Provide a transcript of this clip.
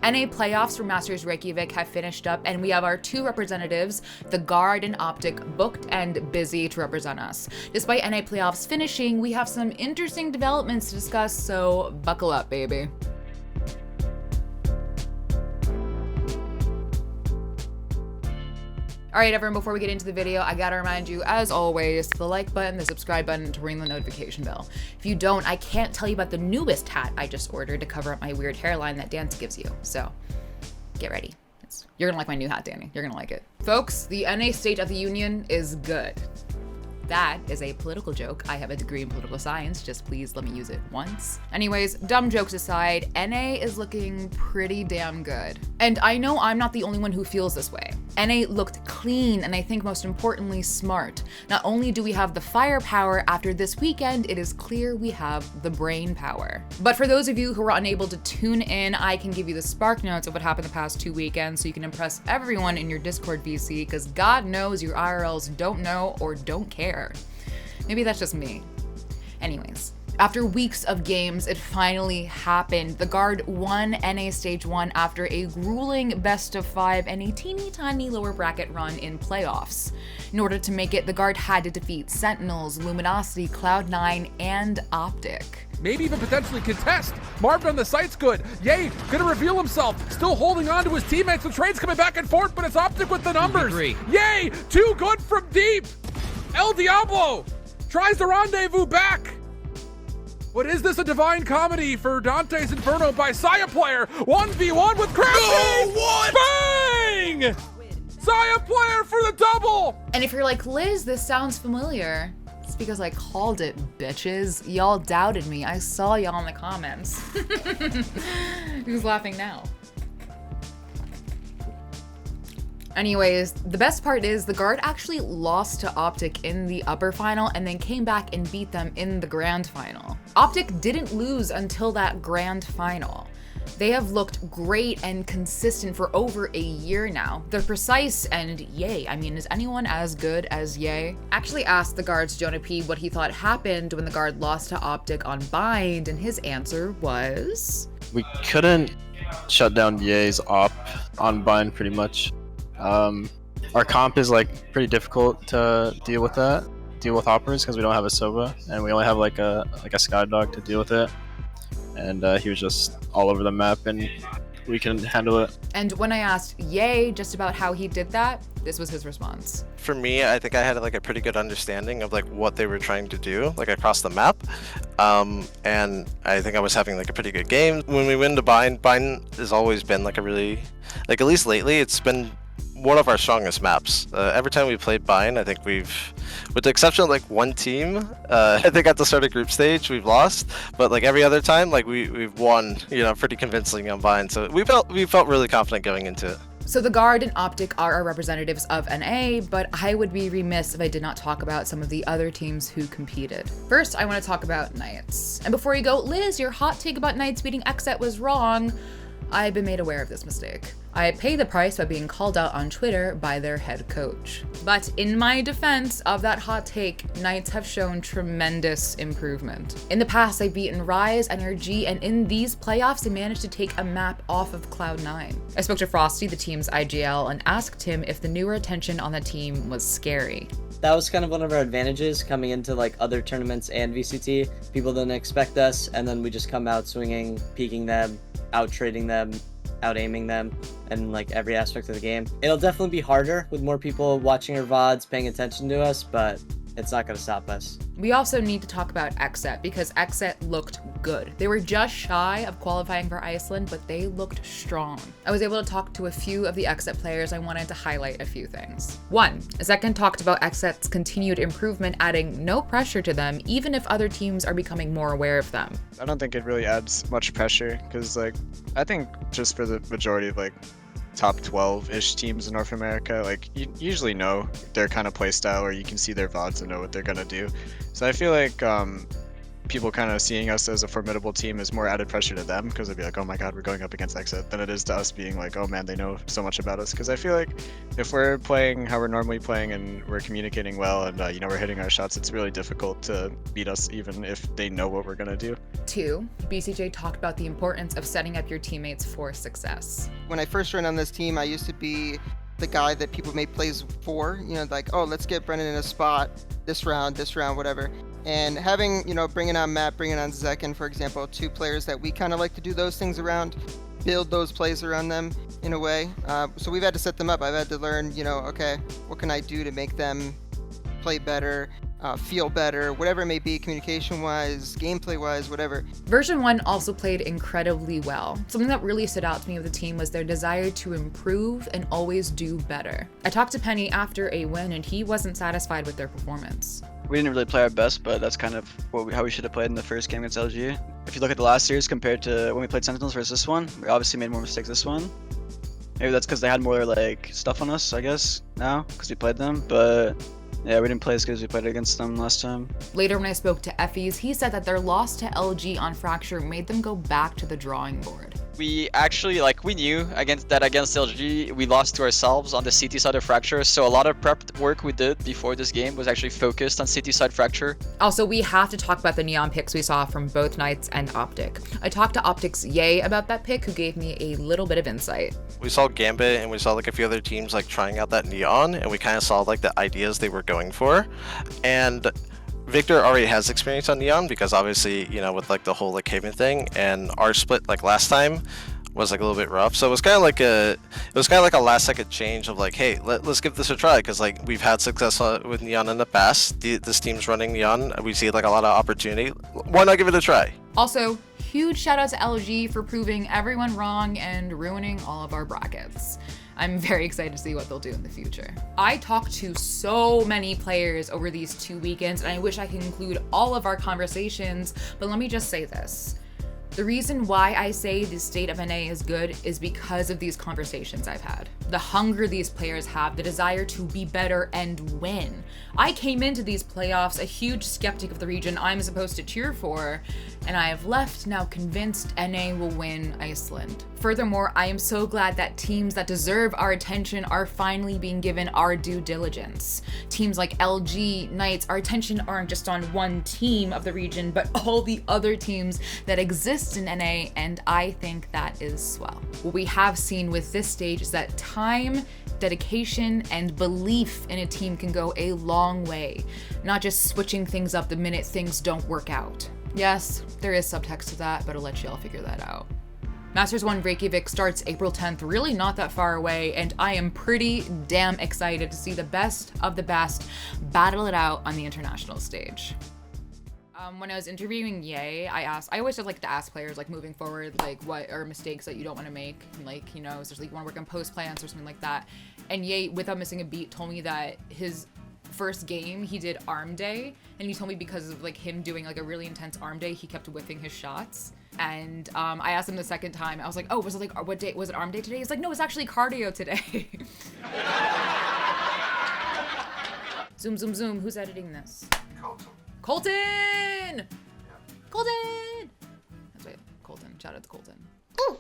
NA playoffs for Masters Reykjavik have finished up, and we have our two representatives, the Guard and OpTic, booked and busy to represent us. Despite NA playoffs finishing, we have some interesting developments to discuss, so buckle up, baby. All right, everyone, before we get into the video, I gotta remind you, as always, the like button, the subscribe button, to ring the notification bell. If you don't, I can't tell you about the newest hat I just ordered to cover up my weird hairline that dance gives you. So get ready. You're gonna like my new hat, Danny. You're gonna like it. Folks, the NA State of the Union is good. That is a political joke. I have a degree in political science, just please let me use it once. Anyways, dumb jokes aside, NA is looking pretty damn good. And I know I'm not the only one who feels this way. NA looked clean, and I think most importantly, smart. Not only do we have the firepower, after this weekend, it is clear we have the brain power. But for those of you who are unable to tune in, I can give you the spark notes of what happened the past 2 weekends so you can impress everyone in your Discord VC, because God knows your IRLs don't know or don't care. Maybe that's just me. Anyways, after weeks of games, it finally happened. The Guard won NA Stage 1 after a grueling best of 5 and a teeny tiny lower bracket run in playoffs. In order to make it, the Guard had to defeat Sentinels, Luminosity, Cloud9, and OpTic. Maybe even potentially contest. Marvin on the site's good. Yay, gonna reveal himself. Still holding on to his teammates. The trade's coming back and forth, but it's OpTic with the numbers. Yay, too good from deep. El Diablo tries to rendezvous back. What is this, a divine comedy for Dante's Inferno by Saya Player? 1v1 with Crafty! No, what? Bang! Saya Player for the double! And if you're like, Liz, this sounds familiar, it's because I called it, bitches. Y'all doubted me. I saw y'all in the comments. Who's laughing now? Anyways, the best part is the Guard actually lost to OpTic in the upper final and then came back and beat them in the grand final. OpTic didn't lose until that grand final. They have looked great and consistent for over a year now. They're precise and yay. I mean, is anyone as good as yay? Actually asked the Guard's Jonah P what he thought happened when the Guard lost to OpTic on Bind, and his answer was... We couldn't shut down Ye's op on Bind pretty much. Our comp is like pretty difficult to deal with hoppers because we don't have a Sova and we only have like a Skydog to deal with it, and he was just all over the map and we can handle it. And when I asked Ye just about how he did that, this was his response. For me, I think I had like a pretty good understanding of like what they were trying to do like across the map, and I think I was having like a pretty good game. When we win to Bind has always been like a really, like at least lately, it's been one of our strongest maps. Every time we played Bind, I think we've, with the exception of like one team, I think at the start of group stage we've lost, but like every other time, like we've won, you know, pretty convincingly on Bind. So we felt really confident going into it. So the Guard and OpTic are our representatives of NA, but I would be remiss if I did not talk about some of the other teams who competed. First, I want to talk about Knights. And before you go, Liz, your hot take about Knights beating Xset was wrong. I've been made aware of this mistake. I pay the price by being called out on Twitter by their head coach. But in my defense of that hot take, Knights have shown tremendous improvement. In the past, they've beaten Rise, NRG, and in these playoffs, they managed to take a map off of Cloud9. I spoke to Frosty, the team's IGL, and asked him if the newer attention on the team was scary. That was kind of one of our advantages coming into like other tournaments and VCT. People didn't expect us, and then we just come out swinging, peeking them, out trading them, out aiming them, and like every aspect of the game. It'll definitely be harder with more people watching our VODs, paying attention to us, but it's not going to stop us. We also need to talk about Xset because Xset looked good. They were just shy of qualifying for Iceland, but they looked strong. I was able to talk to a few of the Xset players. I wanted to highlight a few things. One, Zekken talked about Xset's continued improvement, adding no pressure to them, even if other teams are becoming more aware of them. I don't think it really adds much pressure because like, I think just for the majority of like top 12-ish teams in North America, like you usually know their kind of play style, or you can see their VODs and know what they're gonna do. So I feel like people kind of seeing us as a formidable team is more added pressure to them because they'd be like, oh my god, we're going up against Exit, than it is to us being like, oh man, they know so much about us. Because I feel like if we're playing how we're normally playing and we're communicating well and we're hitting our shots, it's really difficult to beat us even if they know what we're gonna do. 2, BCJ talked about the importance of setting up your teammates for success. When I first joined on this team, I used to be the guy that people make plays for, like, oh, let's get Brennan in a spot this round, whatever. And having, bringing on Matt, bringing on Zekin, for example, 2 players that we kind of like to do those things around, build those plays around them in a way. So we've had to set them up. I've had to learn, okay, what can I do to make them play better, feel better, whatever it may be, communication-wise, gameplay-wise, whatever. Version 1 also played incredibly well. Something that really stood out to me with the team was their desire to improve and always do better. I talked to Penny after a win, and he wasn't satisfied with their performance. We didn't really play our best, but that's kind of how we should have played in the first game against LG. If you look at the last series compared to when we played Sentinels versus this one, we obviously made more mistakes this one. Maybe that's because they had more stuff on us, I guess, now, because we played them, but yeah, we didn't play as good as we played against them last time. Later when I spoke to Effie's, he said that their loss to LG on Fracture made them go back to the drawing board. We actually, we knew against LG, we lost to ourselves on the CT side of Fracture, so a lot of prep work we did before this game was actually focused on CT side Fracture. Also, we have to talk about the Neon picks we saw from both Knights and Optic. I talked to Optic's Yay about that pick, who gave me a little bit of insight. We saw Gambit and we saw a few other teams trying out that Neon, and we kind of saw the ideas they were going for. And Victor already has experience on Neon because obviously, with the whole Haven thing, and our split last time was a little bit rough. So it was kind of like a last second change of hey, let's give this a try because we've had success with Neon in the past. This team's running Neon. We see a lot of opportunity. Why not give it a try? Also, huge shout out to LG for proving everyone wrong and ruining all of our brackets. I'm very excited to see what they'll do in the future. I talked to so many players over these 2 weekends, and I wish I could include all of our conversations, but let me just say this. The reason why I say the state of NA is good is because of these conversations I've had. The hunger these players have, the desire to be better and win. I came into these playoffs a huge skeptic of the region I'm supposed to cheer for, and I have left now convinced NA will win Iceland. Furthermore, I am so glad that teams that deserve our attention are finally being given our due diligence. Teams like LG, Knights, our attention aren't just on one team of the region, but all the other teams that exist in NA, and I think that is swell. What we have seen with this stage is that time, dedication, and belief in a team can go a long way, not just switching things up the minute things don't work out. Yes, there is subtext to that, but I'll let y'all figure that out. Masters Reykjavik starts April 10th, really not that far away, and I am pretty damn excited to see the best of the best battle it out on the international stage. When I was interviewing Yay, I always just like to ask players moving forward, what are mistakes that you don't want to make, is there you want to work on post plans or something like that. And Yay, without missing a beat, told me that his first game he did arm day, and he told me because of him doing a really intense arm day, he kept whiffing his shots. And I asked him the second time, I was like, oh, was it what day was it, arm day today? He's like, no, it's actually cardio today. Zoom, zoom, zoom. Who's editing this? Colten! Yeah. Colten! That's right, Colten. Shout out to Colten. Ooh.